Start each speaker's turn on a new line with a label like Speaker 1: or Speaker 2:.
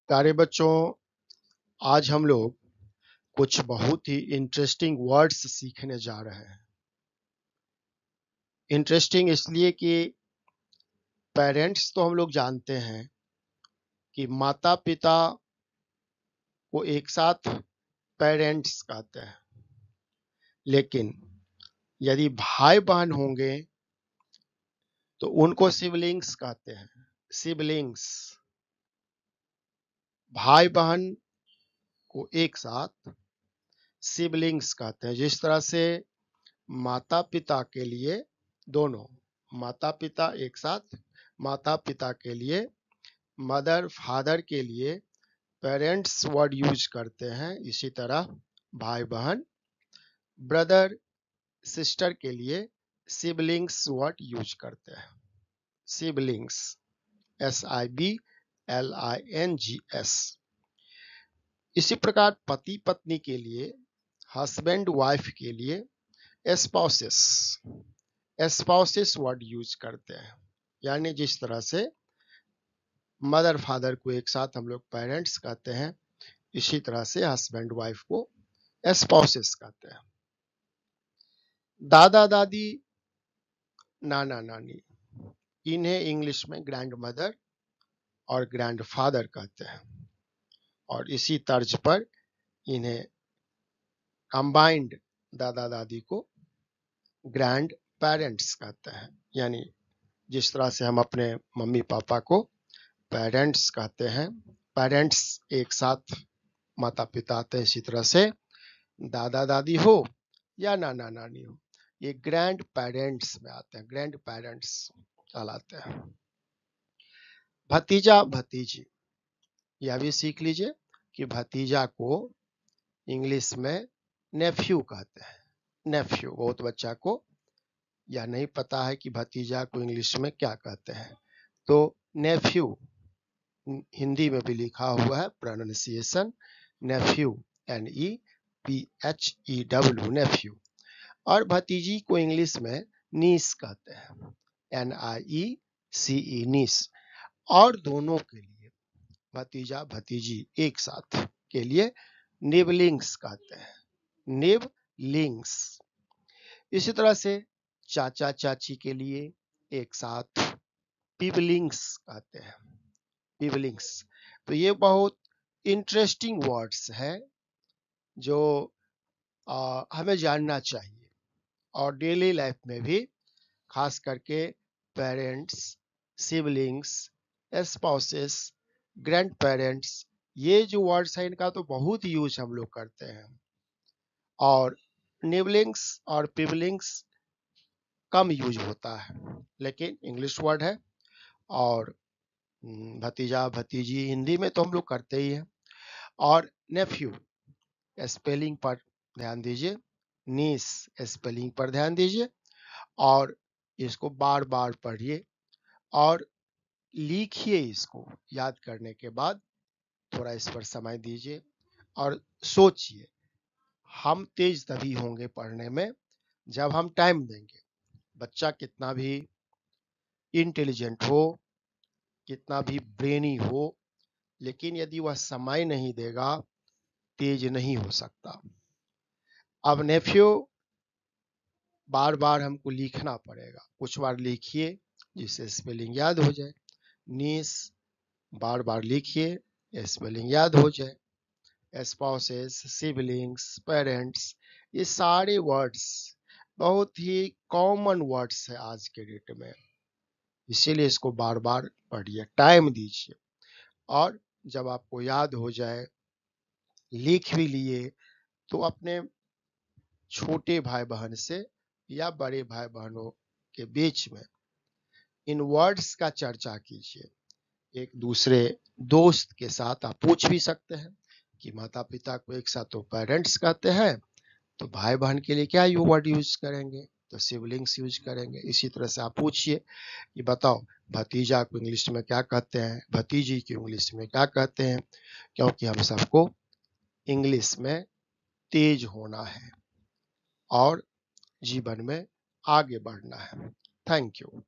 Speaker 1: प्यारे बच्चों, आज हम लोग कुछ बहुत ही इंटरेस्टिंग वर्ड्स सीखने जा रहे हैं। इंटरेस्टिंग इसलिए कि पेरेंट्स तो हम लोग जानते हैं कि माता पिता को एक साथ पेरेंट्स कहते हैं, लेकिन यदि भाई बहन होंगे तो उनको सिबलिंग्स कहते हैं। सिबलिंग्स, भाई बहन को एक साथ सिबलिंग्स कहते हैं। जिस तरह से माता पिता के लिए दोनों, माता पिता एक साथ, माता पिता के लिए, मदर फादर के लिए पेरेंट्स वर्ड यूज करते हैं। इसी तरह भाई बहन, ब्रदर सिस्टर के लिए सिबलिंग्स वर्ड यूज करते हैं। Siblings, SIBLINGS। इसी प्रकार पति पत्नी के लिए, हस्बैंड वाइफ के लिए स्पाउसेस, स्पाउसेस वर्ड यूज करते हैं। यानी जिस तरह से मदर फादर को एक साथ हम लोग पेरेंट्स कहते हैं, इसी तरह से हस्बैंड वाइफ को स्पाउसेस कहते हैं। दादा दादी, नाना नानी, इन्हें इंग्लिश में ग्रैंड मदर और ग्रैंड फादर कहते हैं। और इसी तर्ज पर इन्हें कंबाइंड दादा दादी को ग्रैंड पेरेंट्स कहते हैं। यानी जिस तरह से हम अपने मम्मी पापा को पेरेंट्स कहते हैं, पेरेंट्स एक साथ माता पिता आते हैं, इसी तरह से दादा दादी हो या नाना नानी हो, ये ग्रैंड पेरेंट्स में आते हैं, ग्रैंड पेरेंट्स कहलाते हैं। भतीजा भतीजी, यह भी सीख लीजिए कि भतीजा को इंग्लिश में नेफ्यू कहते हैं। नेफ्यू, बहुत बच्चा को यह नहीं पता है कि भतीजा को इंग्लिश में क्या कहते हैं। तो नेफ्यू हिंदी में भी लिखा हुआ है, प्रोनाउंसिएशन नेफ्यू, NEPHEW, नेफ्यू। और भतीजी को इंग्लिश में नीस कहते हैं, NIECE, नीस। और दोनों के लिए, भतीजा भतीजी एक साथ के लिए निबलिंग्स कहते हैं, निबलिंग्स। इसी तरह से चाचा चाची के लिए एक साथ पिबलिंग्स कहते हैं, पिबलिंग्स। तो ये बहुत इंटरेस्टिंग वर्ड्स है जो हमें जानना चाहिए, और डेली लाइफ में भी खास करके parents, siblings, spouses, grand parents, ये जो वर्ड्स है इनका तो बहुत यूज हम लोग करते हैं। और निबलिंग्स और पिबलिंग्स कम यूज होता है, लेकिन इंग्लिश वर्ड है। और भतीजा भतीजी हिंदी में तो हम लोग करते ही हैं। और नेफ्यू, स्पेलिंग पर ध्यान दीजिए, नीस स्पेलिंग पर ध्यान दीजिए, और इसको बार बार पढ़िए और लिखिए। इसको याद करने के बाद थोड़ा इस पर समय दीजिए और सोचिए। हम तेज तभी होंगे पढ़ने में जब हम टाइम देंगे। बच्चा कितना भी इंटेलिजेंट हो, कितना भी ब्रेनी हो, लेकिन यदि वह समय नहीं देगा, तेज नहीं हो सकता। अब नेफ्यू बार बार हमको लिखना पड़ेगा, कुछ बार लिखिए जिससे स्पेलिंग याद हो जाए। नीस बार बार लिखिए, स्पेलिंग याद हो जाए। स्पाउसेस, सिबलिंग्स, पेरेंट्स, ये सारे वर्ड्स बहुत ही कॉमन वर्ड्स है आज के डेट में, इसीलिए इसको बार बार पढ़िए, टाइम दीजिए। और जब आपको याद हो जाए, लिख भी लिए, तो अपने छोटे भाई बहन से या बड़े भाई बहनों के बीच में इन वर्ड्स का चर्चा कीजिए। एक दूसरे दोस्त के साथ आप पूछ भी सकते हैं कि माता पिता को एक साथ तो पेरेंट्स कहते हैं, तो भाई बहन के लिए क्या यू वर्ड यूज करेंगे, तो सिबलिंग्स यूज करेंगे। इसी तरह से आप पूछिए कि बताओ भतीजा को इंग्लिश में क्या कहते हैं, भतीजी को इंग्लिश में क्या कहते हैं, क्योंकि हम सबको इंग्लिश में तेज होना है और जीवन में आगे बढ़ना है। Thank you.